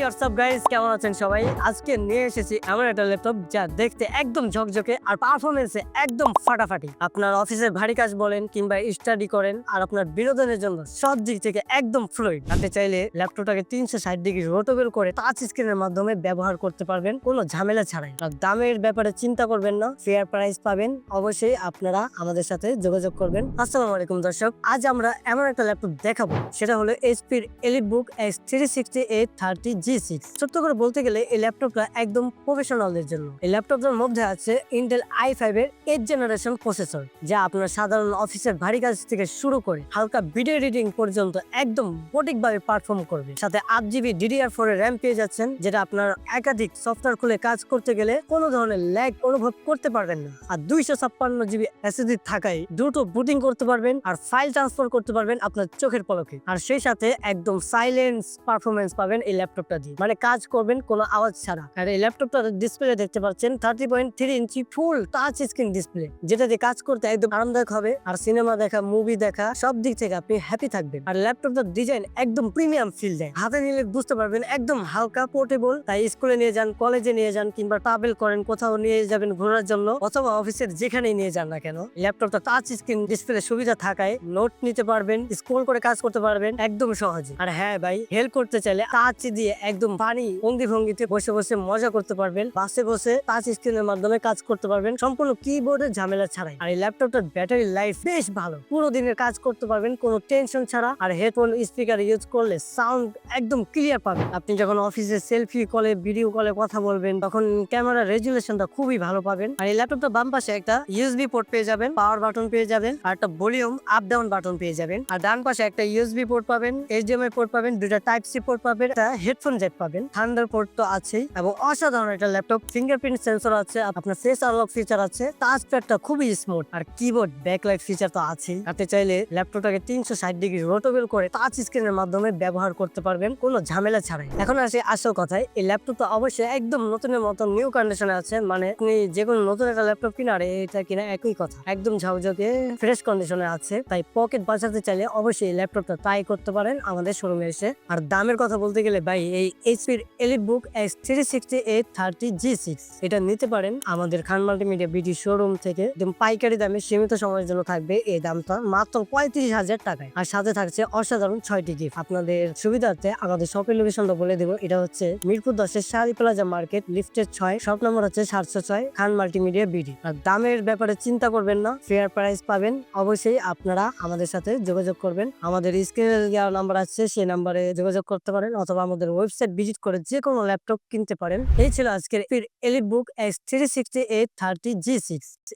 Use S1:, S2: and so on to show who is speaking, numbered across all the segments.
S1: WhatsApp guys, কেমন আছেন সবাই? আজকে নিয়ে এসেছি এমন একটা ল্যাপটপ যা দেখতে একদম ঝকঝকে আর পারফরমেন্সে একদম ফাটাফাটি। আপনার অফিসের ভারী কাজ বলেন কিংবা স্টাডি করেন আর আপনার বিনোদনের জন্য সব দিক থেকে একদম ফ্লুইড। আপনি চাইলে ল্যাপটপটাকে 360 ডিগ্রি রোটেবল করে টাচ স্ক্রিনের মাধ্যমে ব্যবহার করতে পারবেন কোনো ঝামেলা ছাড়াই। আর দামের ব্যাপারে চিন্তা করবেন না, ফেয়ার প্রাইস পাবেন। অবশ্যই আপনারা আমাদের সাথে যোগাযোগ করবেন। আসসালামু আলাইকুম দর্শক, আজ আমরা এমন একটা ল্যাপটপ দেখাবো, সেটা হলো এইচপির এলিটবুক X36830G6। সত্য করে বলতে গেলে এই ল্যাপটপটা একদম প্রফেশনালদের জন্য। এই ল্যাপটপটার মধ্যে আছে ইন্টেল i5 এর 8th জেনারেশন প্রসেসর, যা আপনার সাধারণ অফিসের ভারী কাজ থেকে শুরু করে হালকা ভিডিও এডিটিং পর্যন্ত একদম সঠিকভাবে পারফর্ম করবে। সাথে 8GB DDR4 এর র্যাম পেয়ে যাচ্ছেন, যেটা আপনার একাধিক সফটওয়্যার খুলে কাজ করতে গেলে কোনো ধরনের ল্যাগ অনুভব করতে পারবেন না। আর 256GB SSD থাকায় দ্রুত বুটিং করতে পারবেন আর ফাইল ট্রান্সফার করতে পারবেন আপনার চোখের পলকে। আর সেই সাথে একদম সাইলেন্স পারফরমেন্স পাবেন এই ল্যাপটপটা দিয়ে, মানে কাজ করবেন কোনো আওয়াজ ছাড়া। আর এই ল্যাপটপটার ডিসপ্লে দেখতে পাচ্ছেন 30.3 ইঞ্চি ফুল টাচ স্ক্রিন ডিসপ্লে, যেটা দিয়ে কাজ করতে একদম আরামদায়ক হবে। আর সিনেমা দেখা, মুভি দেখা সব দিক থেকে আপনি হ্যাপি থাকবেন। আর ল্যাপটপটার ডিজাইন একদম প্রিমিয়াম ফিল দেয়, হাতে নিলে বুঝতে পারবেন একদম হালকা পোর্টেবল। তাই স্কুলে নিয়ে যান, কলেজে নিয়ে যান কিংবা ট্রাভেল করেন, কোথাও নিয়ে যাবেন ঘোরার জন্য অথবা অফিসের যেখানেই নিয়ে যান না কেন, ল্যাপটপটা টাচ স্ক্রিন ডিসপ্লে সুবিধা থাকায় নোট নিতে পারবেন, স্ক্রল করে কাজ করতে পারবেন একদম সহজে। আর হ্যাঁ ভাই, হেল্প করতে চাইলে টাচ দিয়ে একদম পানি ভঙ্গিতে বসে বসে মজা করতে পারবেন, বাসে বসে টাচ স্ক্রিনের মাধ্যমে কাজ করতে পারবেন সম্পূর্ণ কিবোর্ডের ঝামেলা ছাড়াই। আর এই ল্যাপটপটার ব্যাটারি লাইফ বেশ ভালো, পুরো দিনের কাজ করতে পারবেন কোনো টেনশন ছাড়া। আর হেডফোন স্পিকার ইউজ করলে সাউন্ড একদম ক্লিয়ার পাবেন। আপনি যখন অফিসে সেলফি কলে, ভিডিও কলে কথা বলবেন, তখন ক্যামেরা রেজুলেশনটা খুবই ভালো পাবেন। আর এই ল্যাপটপটা বাম পাশে একটা ইউএসবি পোর্ট পেয়ে যাবেন, পাওয়ার বাটন পেয়ে যাবেন, আর একটা ভলিউম আপ ডাউন বাটন পেয়ে যাবেন। আর ডান পাশে একটা ইউএসবি পোর্ট পাবেন, এইচডিএমআই পোর্ট পাবেন, দুটা টাইপ সি পোর্ট পাবেন, একটা হেডফোন জ্যাক পাবেন, থান্ডার পোর্ট তো আছেই। এবং অসাধারণ একটা ল্যাপটপ, ফিঙ্গারপ্রিন্ট সেন্সর আছে, আপনার ফেস আনলক ফিচার আছে, টাচ প্যাডটা খুবই স্মুথ, আর কিবোর্ড ব্যাকলাইট ফিচার তো আছেই। আপনি চাইলে ল্যাপটপটাকে 360 ডিগ্রি রোটেবল করে টাচ স্ক্রিনের মাধ্যমে ব্যবহার করতে পারবেন কোনো ঝামেলা ছাড়াই। এখন আসে আসল কথায়, এই ল্যাপটপটা অবশ্যই একদম নতুনের মতো নিউ কন্ডিশনে আছে, মানে আপনি যে কোনো নতুন একটা ল্যাপটপ কিনা আর এটা কিনা একই কথা, একদম ঝকঝকে ফ্রেশ কন্ডিশনে আছে। তাই পকেট বাঁচাতে চাইলে অবশ্যই এই ল্যাপটপটা ট্রাই করতে পারেন আমাদের শোরুমে এসে। আর দামের কথা বলতে গেলে ভাই, এই এইচপির এলিটবুক X36830G6 এটা নিতে পারেন আমাদের খান মাল্টিমিডিয়া বিডি শোরুম থেকে। একদম পাইকারি দামে সীমিত সময়ের জন্য থাকবে এই দামটা মাত্র 35,000 টাকায়। আর সাথে থাকছে অসাধারণ 6টি গিফট। আপনাদের সুবিধার্থে আমাদের শপের লোকেশনটা বলে দেবো, এটা হচ্ছে মিরপুর 10-এর শাড়ি প্লাজা মার্কেট, লিফটের 6, শপ নম্বর হচ্ছে 706, খান মাল্টিমিডিয়া বিডি। আর দামের ব্যাপারে চিন্তা করবেন না, ফেয়ার প্রাইস পাবেন। অবশ্যই আপনারা আমাদের সাথে যোগাযোগ করবেন, আমাদের স্ক্রিনে দেওয়া নাম্বার আছে, সেই নাম্বারে যোগাযোগ করতে পারেন অথবা আমাদের ওয়েবসাইট ভিজিট করে যে কোনো ল্যাপটপ কিনতে পারেন। এই ছিল আজকের এলিটবুক X36830G6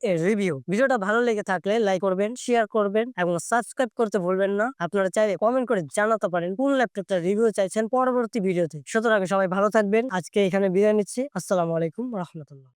S1: এর রিভিউ। ভিডিওটা ভালো লেগে থাকলে লাইক করবেন, শেয়ার করবেন এবং সাবস্ক্রাইব করতে ভুলবেন না। আপনারা চাইলে কমেন্ট করে জানাতে পারেন কোন ল্যাপটপটা রিভিউ চাইছেন পরবর্তী ভিডিওতে। সুতরাং সবাই ভালো থাকবেন, আজকে এখানে বিদায় নিচ্ছি। আসসালামু আলাইকুম রহমতুল্লাহ।